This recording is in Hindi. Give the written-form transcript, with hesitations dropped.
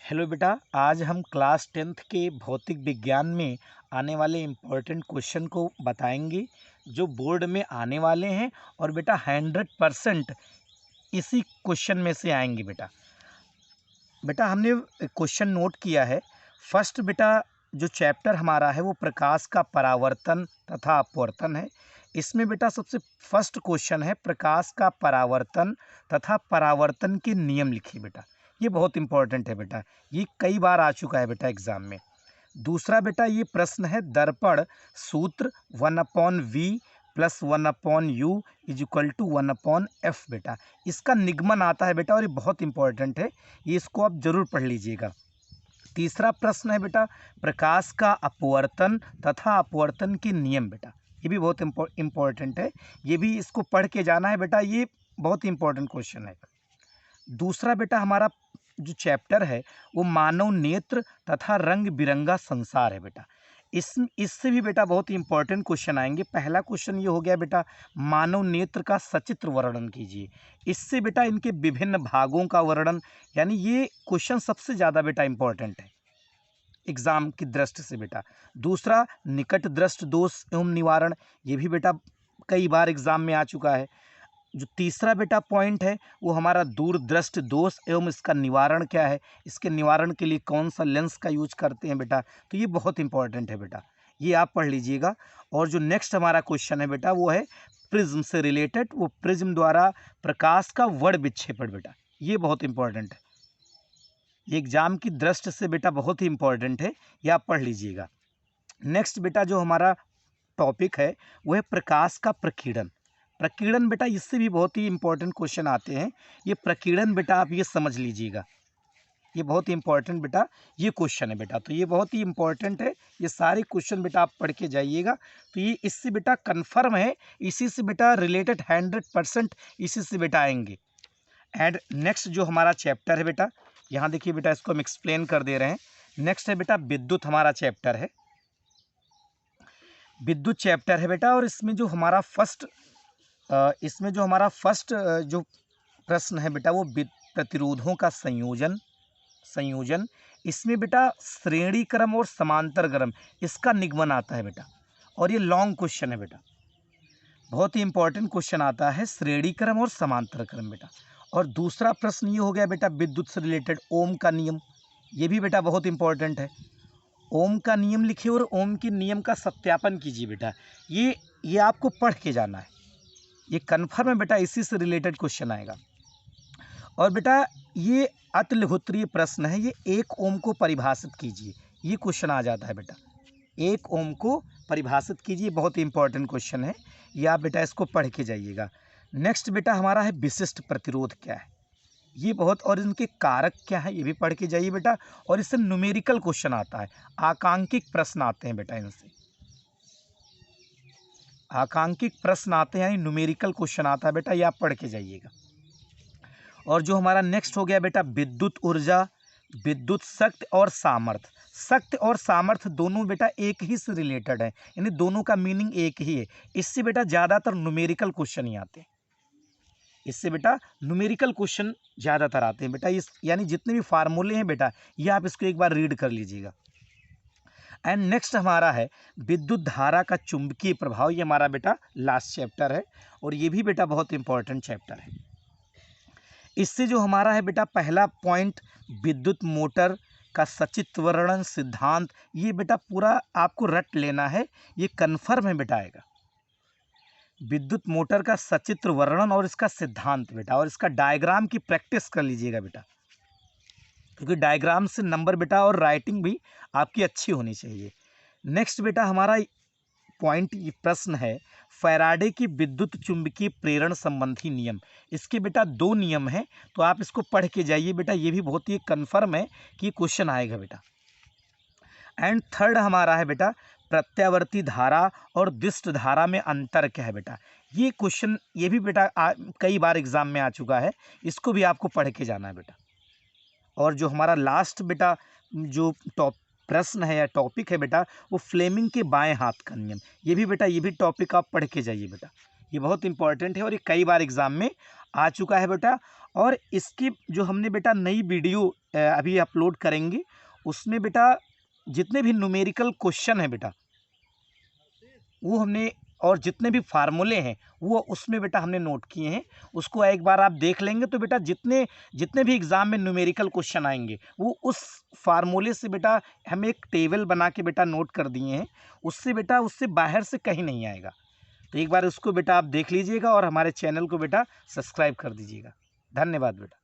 हेलो बेटा, आज हम क्लास 10th के भौतिक विज्ञान में आने वाले इम्पोर्टेंट क्वेश्चन को बताएंगे जो बोर्ड में आने वाले हैं। और बेटा 100% इसी क्वेश्चन में से आएंगे। बेटा बेटा हमने क्वेश्चन नोट किया है। फर्स्ट बेटा जो चैप्टर हमारा है वो प्रकाश का परावर्तन तथा अपवर्तन है। इसमें बेटा सबसे फर्स्ट क्वेश्चन है प्रकाश का परावर्तन तथा परावर्तन के नियम लिखिए। बेटा ये बहुत इंपॉर्टेंट है। बेटा ये कई बार आ चुका है बेटा एग्जाम में। दूसरा बेटा ये प्रश्न है दर्पण सूत्र 1/v plus 1/u is equal to 1/f। बेटा इसका निगमन आता है बेटा और ये बहुत इंपॉर्टेंट है, ये इसको आप जरूर पढ़ लीजिएगा। तीसरा प्रश्न है बेटा प्रकाश का अपवर्तन तथा अपवर्तन के नियम। बेटा ये भी बहुत इंपॉर्टेंट है, ये भी इसको पढ़ के जाना है। बेटा ये बहुत इंपॉर्टेंट क्वेश्चन है। दूसरा बेटा हमारा जो चैप्टर है वो मानव नेत्र तथा रंग बिरंगा संसार है। बेटा इससे भी बेटा बहुत ही इंपॉर्टेंट क्वेश्चन आएंगे। पहला क्वेश्चन ये हो गया बेटा मानव नेत्र का सचित्र वर्णन कीजिए। इससे बेटा इनके विभिन्न भागों का वर्णन, यानी ये क्वेश्चन सबसे ज़्यादा बेटा इंपॉर्टेंट है एग्जाम की दृष्टि से। बेटा दूसरा निकट दृष्ट दोष एवं निवारण, ये भी बेटा कई बार एग्जाम में आ चुका है। जो तीसरा बेटा पॉइंट है वो हमारा दूरदृष्ट दोष एवं इसका निवारण क्या है, इसके निवारण के लिए कौन सा लेंस का यूज करते हैं। बेटा तो ये बहुत इंपॉर्टेंट है, बेटा ये आप पढ़ लीजिएगा। और जो नेक्स्ट हमारा क्वेश्चन है बेटा वो है प्रिज्म से रिलेटेड, वो प्रिज्म द्वारा प्रकाश का वर्ण विक्षेपण। बेटा ये बहुत इंपॉर्टेंट है, ये एग्जाम की दृष्टि से बेटा बहुत ही इंपॉर्टेंट है, ये आप पढ़ लीजिएगा। नेक्स्ट बेटा जो हमारा टॉपिक है वो है प्रकाश का प्रकीर्णन। प्रकीर्णन बेटा इससे भी बहुत ही इंपॉर्टेंट क्वेश्चन आते हैं। ये प्रकीर्णन बेटा आप ये समझ लीजिएगा, ये बहुत ही इंपॉर्टेंट बेटा ये क्वेश्चन है। बेटा तो ये बहुत ही इंपॉर्टेंट है, ये सारे क्वेश्चन बेटा आप पढ़ के जाइएगा। तो ये इससे बेटा कन्फर्म है, इसी से बेटा रिलेटेड 100% इसी से बेटा आएंगे। एंड नेक्स्ट जो हमारा चैप्टर है बेटा, यहाँ देखिए बेटा इसको हम एक्सप्लेन कर दे रहे हैं। नेक्स्ट है बेटा विद्युत हमारा चैप्टर है, विद्युत चैप्टर है बेटा। और इसमें जो हमारा फर्स्ट जो प्रश्न है बेटा वो प्रतिरोधों का संयोजन। इसमें बेटा श्रेणी क्रम और समांतर क्रम इसका निगमन आता है बेटा। और ये लॉन्ग क्वेश्चन है बेटा, बहुत ही इंपॉर्टेंट क्वेश्चन आता है श्रेणी क्रम और समांतर क्रम। बेटा और दूसरा प्रश्न ये हो गया बेटा विद्युत से रिलेटेड ओम का नियम, ये भी बेटा बहुत इंपॉर्टेंट है। ओम का नियम लिखिए और ओम के नियम का सत्यापन कीजिए। बेटा ये आपको पढ़ के जाना है, ये कन्फर्म है बेटा, इसी से रिलेटेड क्वेश्चन आएगा। और बेटा ये अतिलघुत्तरीय प्रश्न है, ये एक ओम को परिभाषित कीजिए, ये क्वेश्चन आ जाता है बेटा। एक ओम को परिभाषित कीजिए, बहुत ही इंपॉर्टेंट क्वेश्चन है, ये आप बेटा इसको पढ़ के जाइएगा। नेक्स्ट बेटा हमारा है विशिष्ट प्रतिरोध क्या है, ये बहुत, और इनके कारक क्या है ये भी पढ़ के जाइए बेटा। और इससे न्यूमेरिकल क्वेश्चन आता है, आकांकिक प्रश्न आते हैं बेटा, इनसे आकांकिक प्रश्न आते हैं, न्यूमेरिकल क्वेश्चन आता है बेटा, ये आप पढ़ के जाइएगा। और जो हमारा नेक्स्ट हो गया बेटा विद्युत ऊर्जा, विद्युत शक्ति और सामर्थ्य। शक्ति और सामर्थ्य दोनों बेटा एक ही से रिलेटेड है, यानी दोनों का मीनिंग एक ही है। इससे बेटा ज़्यादातर न्यूमेरिकल क्वेश्चन ही आते हैं, इससे बेटा न्यूमेरिकल क्वेश्चन ज़्यादातर आते हैं बेटा। इस यानी जितने भी फार्मूले हैं बेटा ये आप इसको एक बार रीड कर लीजिएगा। एंड नेक्स्ट हमारा है विद्युत धारा का चुंबकीय प्रभाव, ये हमारा बेटा लास्ट चैप्टर है और ये भी बेटा बहुत इंपॉर्टेंट चैप्टर है। इससे जो हमारा है बेटा पहला पॉइंट विद्युत मोटर का सचित्र वर्णन सिद्धांत, ये बेटा पूरा आपको रट लेना है, ये कन्फर्म है बेटा आएगा। विद्युत मोटर का सचित्र वर्णन और इसका सिद्धांत बेटा, और इसका डायग्राम की प्रैक्टिस कर लीजिएगा बेटा, क्योंकि डायग्राम से नंबर बेटा और राइटिंग भी आपकी अच्छी होनी चाहिए। नेक्स्ट बेटा हमारा पॉइंट ये प्रश्न है फैराडे की विद्युत चुंबकीय प्रेरण संबंधी नियम। इसके बेटा 2 नियम हैं, तो आप इसको पढ़ के जाइए बेटा, ये भी बहुत ही कन्फर्म है कि क्वेश्चन आएगा बेटा। एंड थर्ड हमारा है बेटा प्रत्यावर्ती धारा और दिष्ट धारा में अंतर क्या है। बेटा ये क्वेश्चन ये भी बेटा कई बार एग्जाम में आ चुका है, इसको भी आपको पढ़ के जाना है बेटा। और जो हमारा लास्ट बेटा जो प्रश्न है या टॉपिक है बेटा वो फ्लेमिंग के बाएं हाथ का नियम, ये भी बेटा ये भी टॉपिक आप पढ़ के जाइए बेटा, ये बहुत इंपॉर्टेंट है और ये कई बार एग्जाम में आ चुका है बेटा। और इसकी जो हमने बेटा नई वीडियो अभी अपलोड करेंगे, उसमें बेटा जितने भी न्यूमेरिकल क्वेश्चन है बेटा वो हमने, और जितने भी फार्मूले हैं वो उसमें बेटा हमने नोट किए हैं। उसको एक बार आप देख लेंगे तो बेटा जितने जितने भी एग्ज़ाम में न्यूमेरिकल क्वेश्चन आएंगे वो उस फार्मूले से बेटा हम एक टेबल बना के बेटा नोट कर दिए हैं। उससे बेटा उससे बाहर से कहीं नहीं आएगा। तो एक बार उसको बेटा आप देख लीजिएगा और हमारे चैनल को बेटा सब्सक्राइब कर दीजिएगा। धन्यवाद बेटा।